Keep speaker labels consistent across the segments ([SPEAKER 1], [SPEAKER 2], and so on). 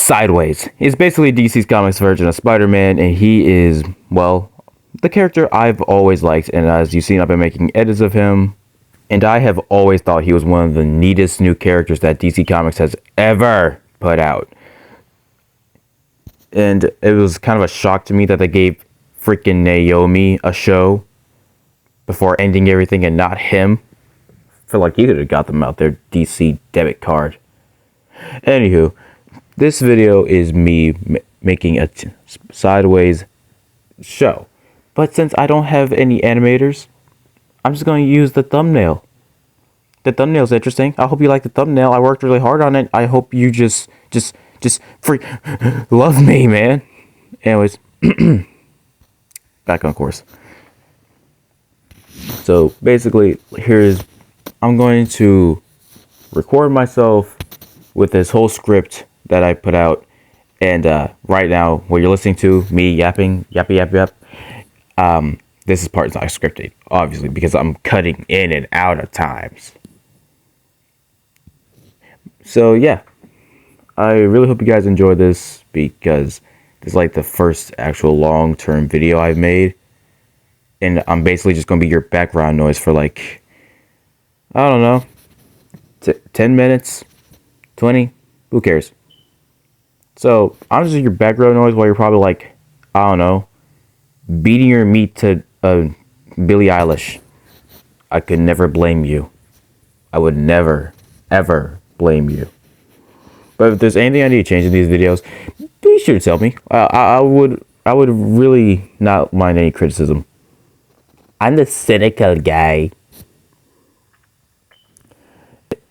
[SPEAKER 1] Sideways. He's basically DC's Comics version of Spider-Man, and he is, well, the character I've always liked, and as you've seen, I've been making edits of him, and I have always thought he was one of the neatest new characters that DC Comics has ever put out. And it was kind of a shock to me that they gave freaking Naomi a show before ending everything and not him. I feel like you could have got them out their DC debit card. Anywho, this video is me making a sideways show. But since I don't have any animators, I'm just going to use the thumbnail. The thumbnail's interesting. I hope you like the thumbnail. I worked really hard on it. I hope you just love me, man. Anyways, back on course. So basically, I'm going to record myself with this whole script that I put out, and right now, what you're listening to, me yapping, yap. This part's not scripted, obviously, because I'm cutting in and out of times. So yeah, I really hope you guys enjoy this, because this is like the first actual long-term video I've made, and I'm basically just going to be your background noise for like, I don't know, 10 minutes, 20, who cares? So I'm just your background noise while you're probably like, I don't know, beating your meat to Billie Eilish. I could never blame you. I would never, ever blame you. But if there's anything I need to change in these videos, be sure to tell me. I would really not mind any criticism. I'm the cynical guy.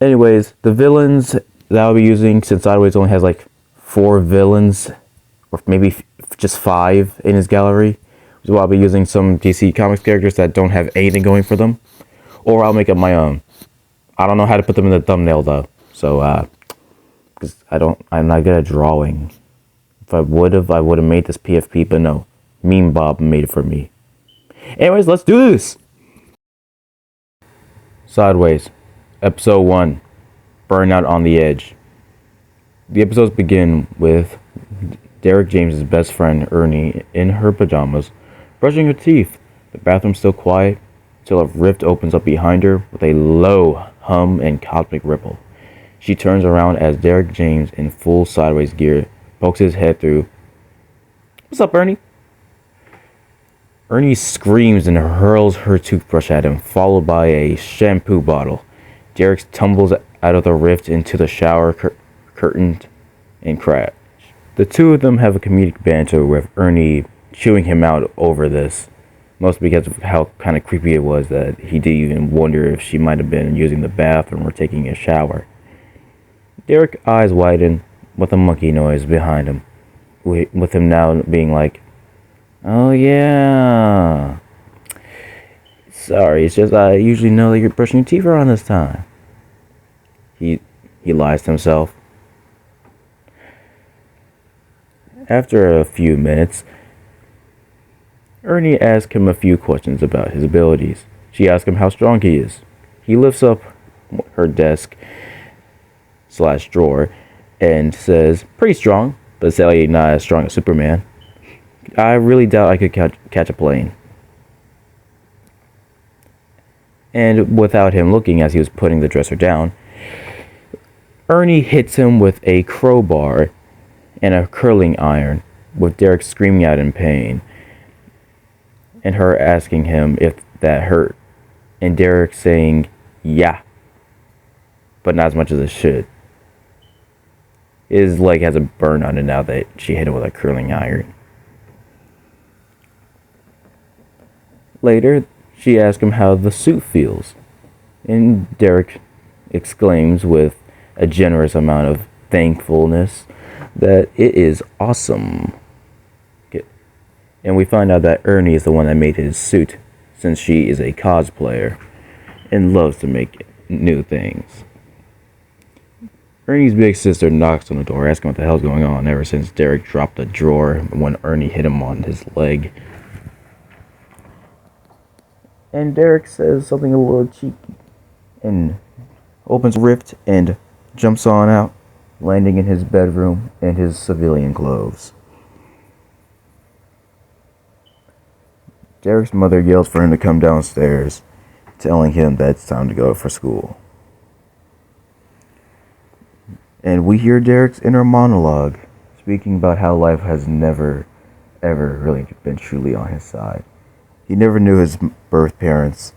[SPEAKER 1] Anyways, the villains that I'll be using, since Sideways only has like 4 villains, or maybe just 5 in his gallery, so I'll be using some DC Comics characters that don't have anything going for them, or I'll make up my own. I don't know how to put them in the thumbnail though, so because I'm not good at drawing. If I would have made this PFP, but no, Meme Bob made it for me. Anyways, let's do this. Sideways, Episode 1, Burnout on the Edge. The episodes begin with Derek James's best friend Ernie in her pajamas, brushing her teeth. The bathroom's still quiet until a rift opens up behind her with a low hum and cosmic ripple. She turns around as Derek James, in full sideways gear, pokes his head through. "What's up, Ernie?" Ernie screams and hurls her toothbrush at him, followed by a shampoo bottle. Derek tumbles out of the rift into the shower curtained and crash. The two of them have a comedic banter with Ernie chewing him out over this, mostly because of how kind of creepy it was that he didn't even wonder if she might have been using the bathroom or taking a shower. Derek's eyes widen with a monkey noise behind him, with him now being like, "Oh yeah. Sorry, it's just I usually know that you're brushing your teeth around this time." He lies to himself. After a few minutes, Ernie asks him a few questions about his abilities. She asks him how strong he is. He lifts up her desk/drawer and says, "Pretty strong, but sadly not as strong as Superman. I really doubt I could catch a plane." And without him looking as he was putting the dresser down, Ernie hits him with a crowbar and a curling iron, with Derek screaming out in pain, and her asking him if that hurt, and Derek saying, "Yeah, but not as much as it should." His leg has a burn on it now that she hit him with a curling iron. Later, she asks him how the suit feels, and Derek exclaims with a generous amount of thankfulness that it is awesome. And we find out that Ernie is the one that made his suit, since she is a cosplayer and loves to make new things. Ernie's big sister knocks on the door, asking what the hell's going on, ever since Derek dropped the drawer when Ernie hit him on his leg. And Derek says something a little cheeky and opens a rift and jumps on out. landing in his bedroom in his civilian clothes. Derek's mother yells for him to come downstairs, telling him that it's time to go for school. And we hear Derek's inner monologue, speaking about how life has never, ever really been truly on his side. He never knew his birth parents.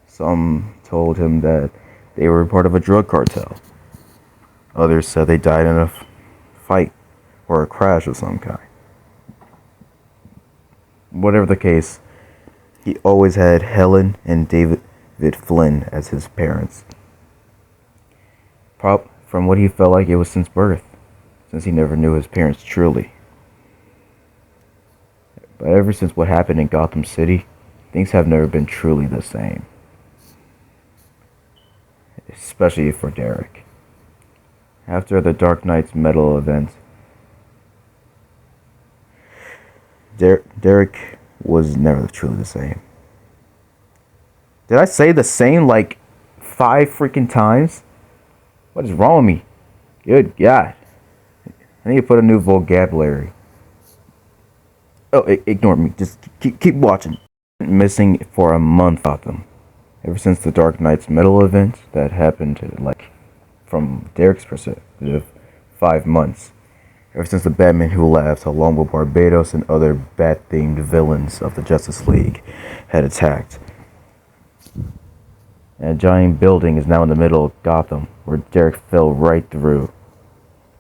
[SPEAKER 1] Some told him that they were part of a drug cartel. Others said they died in a fight or a crash of some kind. Whatever the case, he always had Helen and David Flynn as his parents. From what he felt like it was since birth, since he never knew his parents truly. But ever since what happened in Gotham City, things have never been truly the same. Especially for Derek. After the Dark Knight's Metal event, Derek was never truly the same. Did I say the same like 5 freaking times? What is wrong with me? Good God. I need to put a new vocabulary. Oh, ignore me. Just keep watching. Missing for a month of them. Ever since the Dark Knight's Metal event that happened, like, from Derek's perspective, 5 months. Ever since the Batman Who Laughs, along with Barbados and other Bat-themed villains of the Justice League, had attacked. And a giant building is now in the middle of Gotham, where Derek fell right through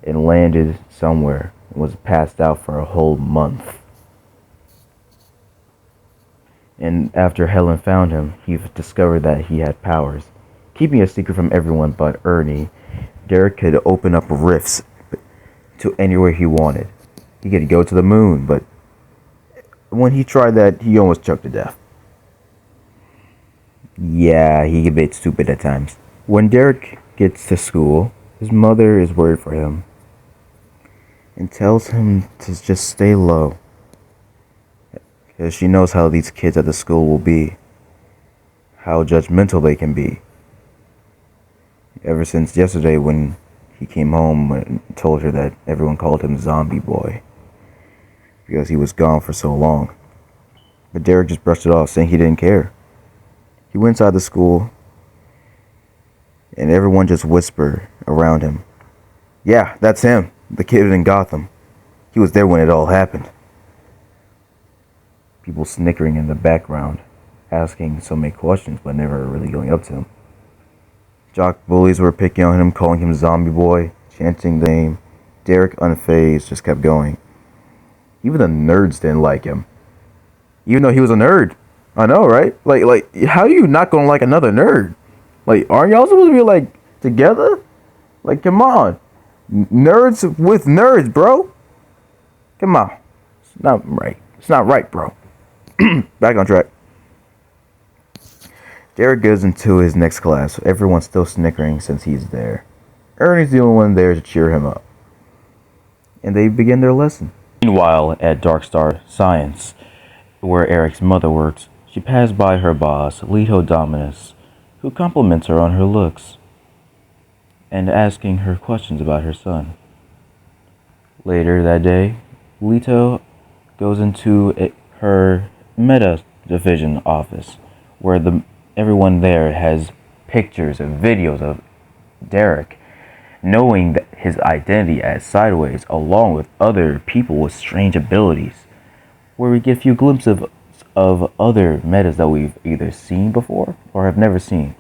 [SPEAKER 1] and landed somewhere and was passed out for a whole month. And after Helen found him, he discovered that he had powers. Keeping a secret from everyone but Ernie, Derek could open up rifts to anywhere he wanted. He could go to the moon, but when he tried that, he almost choked to death. Yeah, he can be stupid at times. When Derek gets to school, his mother is worried for him and tells him to just stay low, because she knows how these kids at the school will be, how judgmental they can be. Ever since yesterday when he came home and told her that everyone called him Zombie Boy because he was gone for so long. But Derek just brushed it off, saying he didn't care. He went inside the school, and everyone just whispered around him, "Yeah, that's him, the kid in Gotham. He was there when it all happened." People snickering in the background, asking so many questions, but never really going up to him. Jock bullies were picking on him, calling him Zombie Boy, chanting the name. Derek, unfazed, just kept going. Even the nerds didn't like him, even though he was a nerd. I know, right? Like, how are you not gonna like another nerd? Like, aren't y'all supposed to be, like, together? Like, come on. Nerds with nerds, bro. Come on. It's not right. It's not right, bro. Back on track. Derek goes into his next class. Everyone's still snickering since he's there. Ernie's the only one there to cheer him up. And they begin their lesson. Meanwhile, at Darkstar Science, where Eric's mother works, she passed by her boss, Leto Dominus, who compliments her on her looks and asking her questions about her son. Later that day, Leto goes into her Meta Division office, where everyone there has pictures and videos of Derek, knowing that his identity as Sideways, along with other people with strange abilities, where we get a few glimpses of other metas that we've either seen before or have never seen.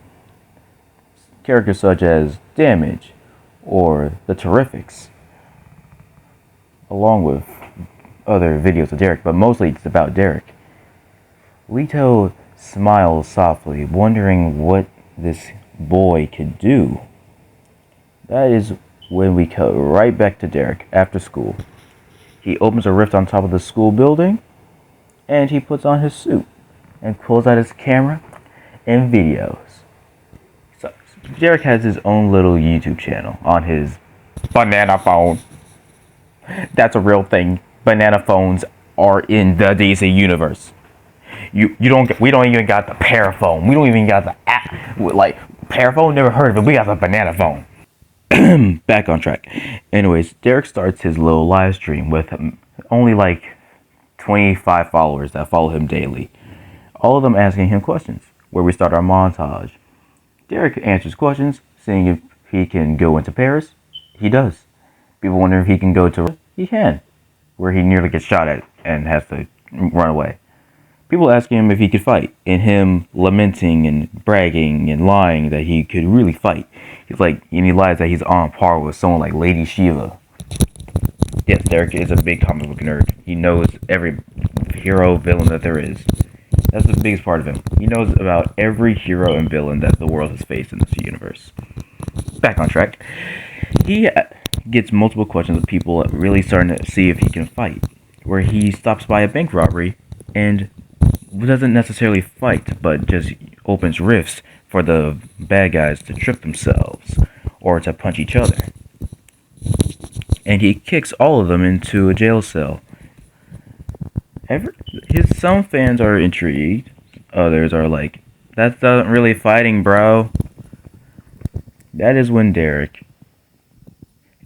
[SPEAKER 1] Characters such as Damage or the Terrifics, along with other videos of Derek, but mostly it's about Derek. Leto smiles softly, wondering what this boy could do. That is when we cut right back to Derek after school. He opens a rift on top of the school building, and he puts on his suit and pulls out his camera and videos. So Derek has his own little YouTube channel on his banana phone. That's a real thing. Banana phones are in the DC universe. We don't even got the Paraphone. We don't even got the app. Like, Paraphone, never heard of it. We got the banana phone. Back on track. Anyways, Derek starts his little live stream with only like 25 followers that follow him daily. All of them asking him questions, where we start our montage. Derek answers questions, seeing if he can go into Paris. He does. People wonder if he can go to... He can. Where he nearly gets shot at and has to run away. People asking him if he could fight, and him lamenting and bragging and lying that he could really fight. He's like, and he lies that he's on par with someone like Lady Shiva. Yes, Derek is a big comic book nerd. He knows every hero, villain that there is. That's the biggest part of him. He knows about every hero and villain that the world has faced in this universe. Back on track. He gets multiple questions of people really starting to see if he can fight. Where he stops by a bank robbery and doesn't necessarily fight, but just opens rifts for the bad guys to trip themselves or to punch each other. And he kicks all of them into a jail cell. Some fans are intrigued. Others are like, that's not really fighting, bro. That is when Derek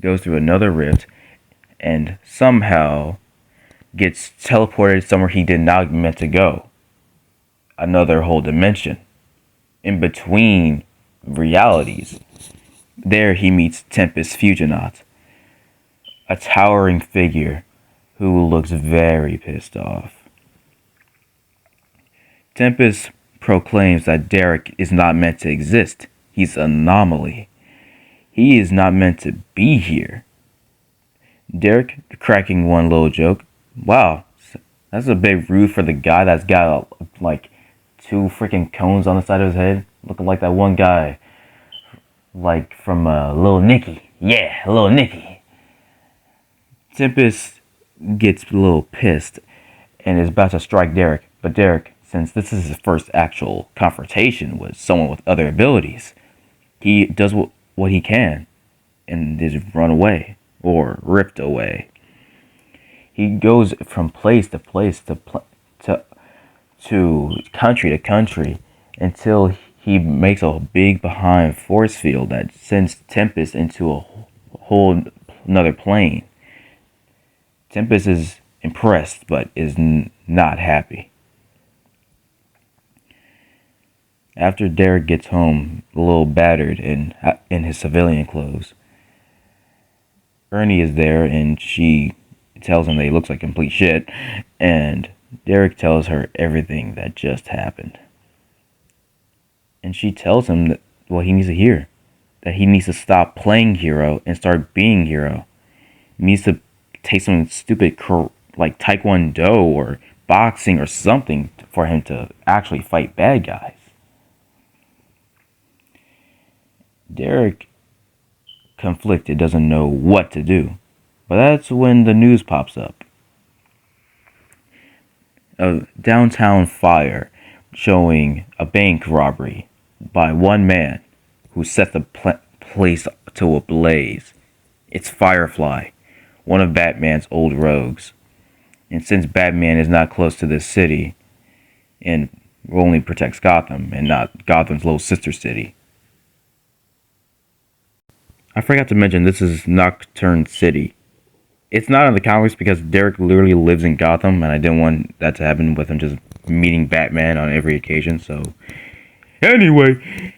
[SPEAKER 1] goes through another rift and somehow gets teleported somewhere he did not meant to go. Another whole dimension. In between realities. There he meets Tempest Fusionaut, a towering figure who looks very pissed off. Tempest proclaims that Derek is not meant to exist. He's an anomaly. He is not meant to be here. Derek cracking one little joke. Wow, that's a bit rude for the guy that's got like 2 freaking cones on the side of his head, looking like that one guy, like from Lil Nicky. Yeah, Lil Nicky. Tempest gets a little pissed and is about to strike Derek, but Derek, since this is his first actual confrontation with someone with other abilities, he does what he can and is run away or ripped away. He goes from place to place to country to country until he makes a big behind force field that sends Tempest into a whole another plane. Tempest is impressed but is not happy. After Derek gets home, a little battered in his civilian clothes, Ernie is there and she tells him that he looks like complete shit, and Derek tells her everything that just happened. And she tells him that what he needs to hear, that he needs to stop playing hero and start being hero. He needs to take some stupid like taekwondo or boxing or something for him to actually fight bad guys. Derek, conflicted, doesn't know what to do. But that's when the news pops up. A downtown fire showing a bank robbery by one man who set the place to a blaze. It's Firefly, one of Batman's old rogues. And since Batman is not close to this city and only protects Gotham and not Gotham's little sister city. I forgot to mention this is Nocturne City. It's not in the comics because Derek literally lives in Gotham, and I didn't want that to happen with him just meeting Batman on every occasion, so... Anyway,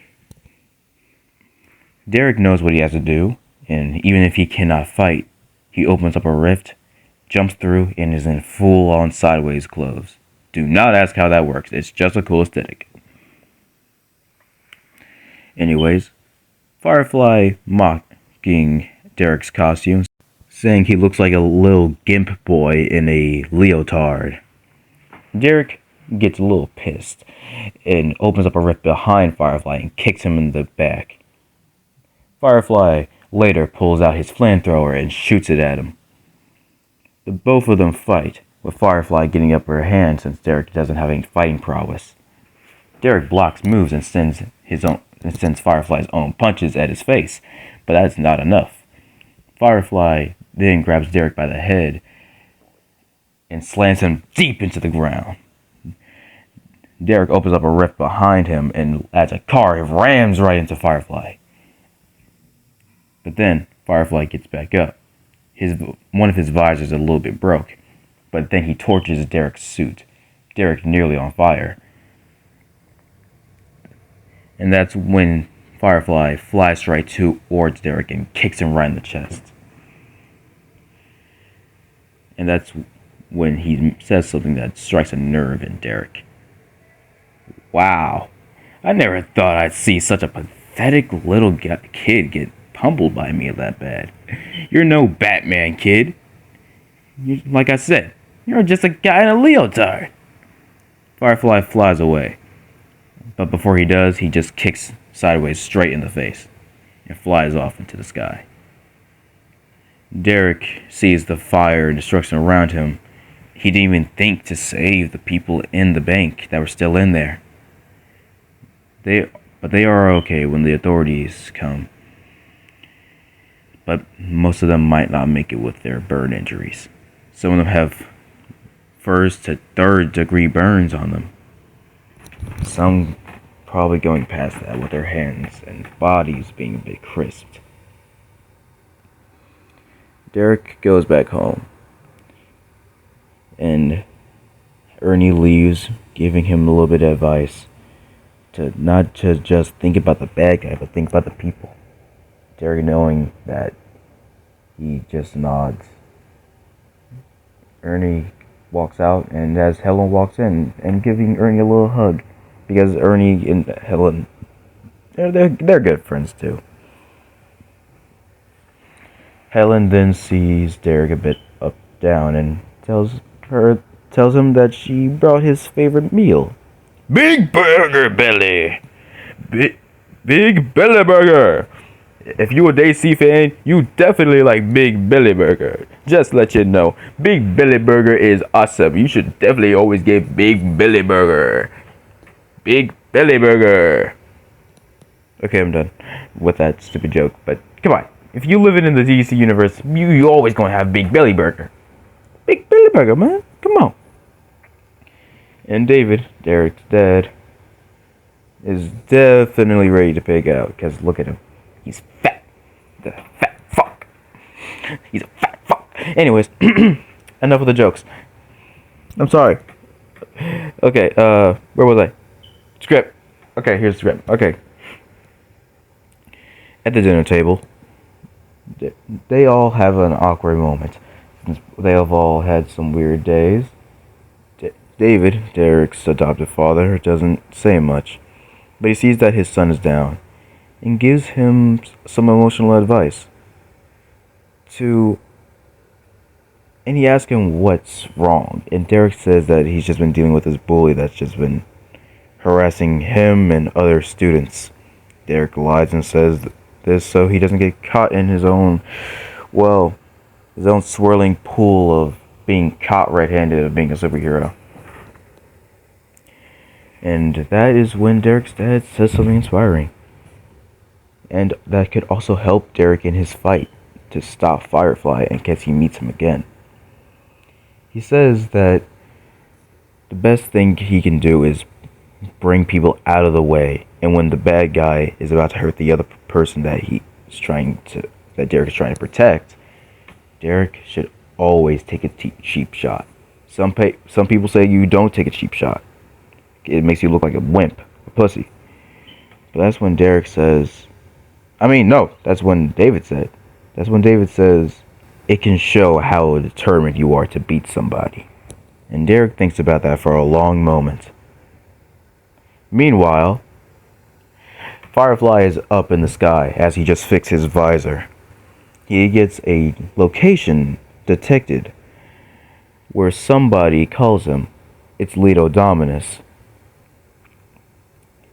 [SPEAKER 1] Derek knows what he has to do, and even if he cannot fight, he opens up a rift, jumps through, and is in full-on sideways clothes. Do not ask how that works, it's just a cool aesthetic. Anyways, Firefly mocking Derek's costume, saying he looks like a little gimp boy in a leotard. Derek gets a little pissed and opens up a rift behind Firefly and kicks him in the back. Firefly later pulls out his flamethrower and shoots it at him. The both of them fight, with Firefly getting upper hand since Derek doesn't have any fighting prowess. Derek blocks moves and sends Firefly's own punches at his face, but that's not enough. Firefly then grabs Derek by the head and slams him deep into the ground. Derek opens up a rift behind him and as a car, it rams right into Firefly. But then Firefly gets back up. One of his visors is a little bit broke, but then he torches Derek's suit. Derek nearly on fire. And that's when Firefly flies right towards Derek and kicks him right in the chest. And that's when he says something that strikes a nerve in Derek. Wow, I never thought I'd see such a pathetic little kid get pummeled by me that bad. You're no Batman, kid. Like I said, you're just a guy in a leotard. Firefly flies away. But before he does, he just kicks sideways straight in the face and flies off into the sky. Derek sees the fire and destruction around him. He didn't even think to save the people in the bank that were still in there. But they are okay when the authorities come. But most of them might not make it with their burn injuries. Some of them have first to third degree burns on them. Some probably going past that with their hands and bodies being a bit crisped. Derek goes back home. And Ernie leaves, giving him a little bit of advice to not to just think about the bad guy, but think about the people. Derek, knowing that, he just nods. Ernie walks out, and as Helen walks in, and giving Ernie a little hug, because Ernie and Helen, they're good friends too. Helen then sees Derek a bit up down and tells him that she brought his favorite meal. Big Burger Belly! Big Belly Burger! If you a DC fan, you definitely like Big Belly Burger. Just let you know, Big Belly Burger is awesome. You should definitely always get Big Belly Burger. Big Belly Burger. Okay, I'm done with that stupid joke, but come on. If you live in the DC universe, you always gonna have Big Belly Burger. Big Belly Burger, man. Come on. And David, Derek's dad, is definitely ready to pig out, because look at him. He's fat. The fat fuck. He's a fat fuck. Anyways, enough of the jokes. I'm sorry. Okay, where was I? Script. Okay, here's the script. Okay. At the dinner table, they all have an awkward moment. They have all had some weird days. David, Derek's adoptive father, doesn't say much, but he sees that his son is down and gives him some emotional advice. And he asks him what's wrong, and Derek says that he's just been dealing with this bully that's just been harassing him and other students. Derek lies and says this so he doesn't get caught in his own swirling pool of being caught red-handed of being a superhero. And that is when Derek's dad says something inspiring. And that could also help Derek in his fight to stop Firefly in case he meets him again. He says that the best thing he can do is bring people out of the way, and when the bad guy is about to hurt the other person that Derek is trying to protect, Derek should always take a cheap shot. Some people say you don't take a cheap shot. It makes you look like a wimp, a pussy. But that's when Derek says, that's when David said. That's when David says, it can show how determined you are to beat somebody. And Derek thinks about that for a long moment. Meanwhile, Firefly is up in the sky as he just fixed his visor. He gets a location detected where somebody calls him. It's Leto Dominus.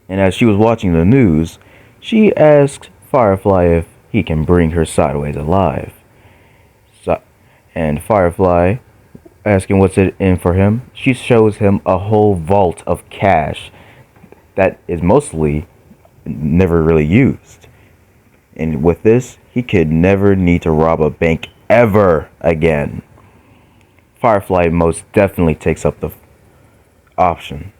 [SPEAKER 1] And as she was watching the news, she asks Firefly if he can bring her sideways alive. And Firefly, asking what's it in for him, she shows him a whole vault of cash that is mostly never really used. And with this, he could never need to rob a bank ever again. Firefly most definitely takes up the option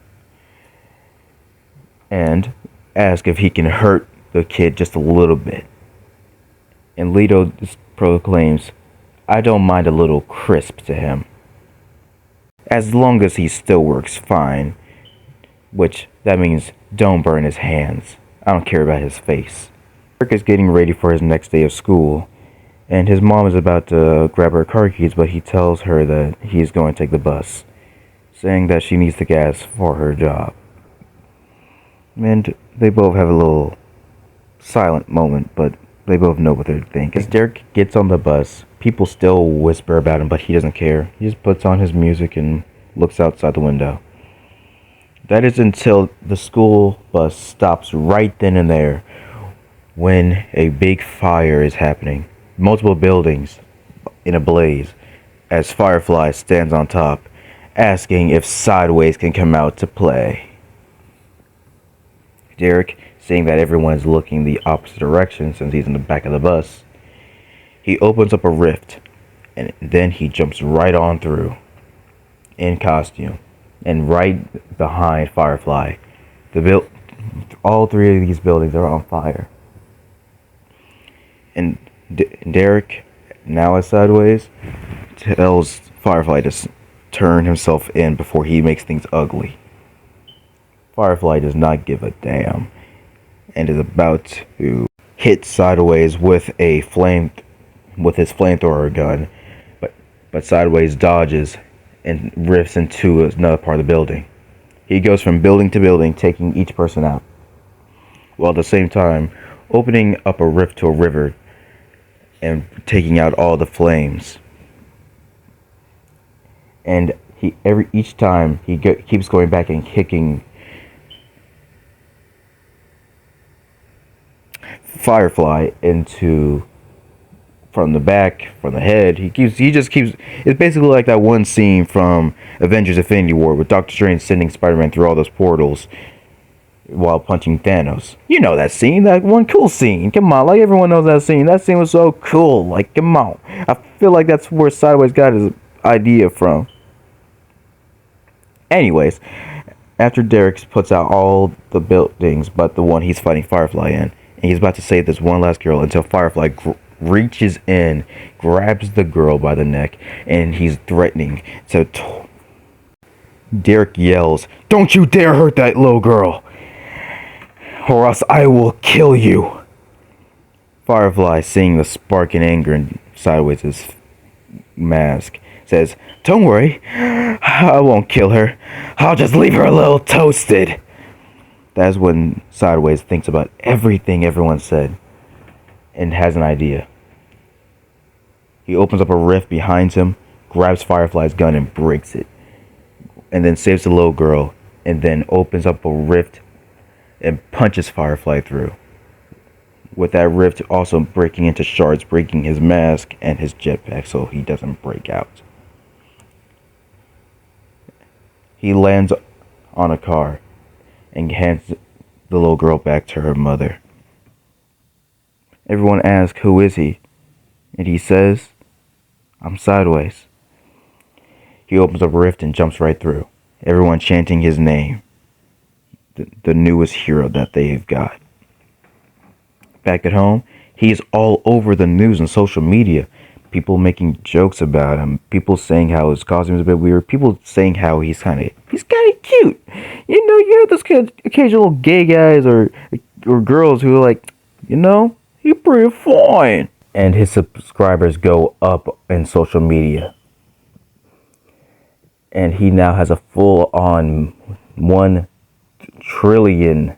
[SPEAKER 1] and asks if he can hurt the kid just a little bit. And Leto proclaims, "I don't mind a little crisp to him, as long as he still works fine," which that means don't burn his hands. I don't care about his face. Derek is getting ready for his next day of school, and his mom is about to grab her car keys, but he tells her that he's going to take the bus, saying that she needs the gas for her job. And they both have a little silent moment, but they both know what they're thinking. As Derek gets on the bus, people still whisper about him, but he doesn't care. He just puts on his music and looks outside the window. That is until the school bus stops right then and there, when a big fire is happening. Multiple buildings in a blaze, as Firefly stands on top, asking if Sideways can come out to play. Derek, seeing that everyone is looking the opposite direction since he's in the back of the bus, he opens up a rift, and then he jumps right on through, in costume, and right behind Firefly. All three of these buildings are on fire. And Derek, now as Sideways, tells Firefly to turn himself in before he makes things ugly. Firefly does not give a damn, and is about to hit Sideways with his flamethrower gun, but Sideways dodges and rifts into another part of the building. He goes from building to building, taking each person out, while at the same time opening up a rift to a river and taking out all the flames. And each time he keeps going back and kicking Firefly from the back, from the head. He just keeps. It's basically like that one scene from Avengers: Infinity War with Doctor Strange sending Spider-Man through all those portals while punching Thanos. You know that scene, that one cool scene. Come on, like everyone knows that scene. That scene was so cool. Like, come on. I feel like that's where Sideways got his idea from. Anyways, after Derek puts out all the buildings but the one he's fighting Firefly in, and he's about to save this one last girl until Firefly reaches in, grabs the girl by the neck, and he's threatening to... Derek yells, "Don't you dare hurt that little girl, or else I will kill you." Firefly, seeing the spark and anger in Sideways' mask, says, "Don't worry, I won't kill her. I'll just leave her a little toasted." That's when Sideways thinks about everything everyone said and has an idea. He opens up a rift behind him, grabs Firefly's gun and breaks it, and then saves the little girl, and then opens up a rift and punches Firefly through, with that rift also breaking into shards, breaking his mask and his jetpack so he doesn't break out. He lands on a car and hands the little girl back to her mother. Everyone asks, "Who is he?" And he says, "I'm Sideways." He opens up a rift and jumps right through, everyone chanting his name, the newest hero that they've got. Back at home, he's all over the news and social media. People making jokes about him, people saying how his costume is a bit weird, people saying how he's kind of cute. You have those occasional gay guys or girls who are like, he's pretty fine. And his subscribers go up in social media. And he now has a full-on 1 trillion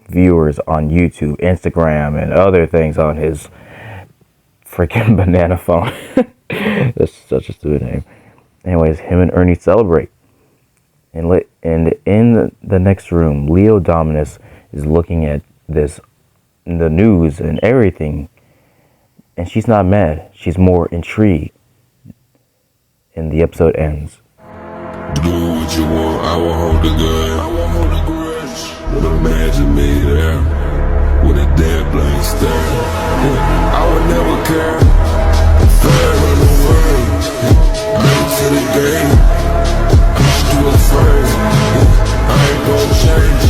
[SPEAKER 1] viewers on YouTube, Instagram, and other things on his freaking banana phone. That's such a stupid name. Anyways, him and Ernie celebrate. And in the next room, Leo Dominus is looking at this, the news and everything. And she's not mad. She's more intrigued. And the episode ends.
[SPEAKER 2] Do what you want, I will hold the grudge. But imagine me there with a dead blank stare. I would never care. Fair in the world, late to the game. I'm still afraid. I ain't gonna change.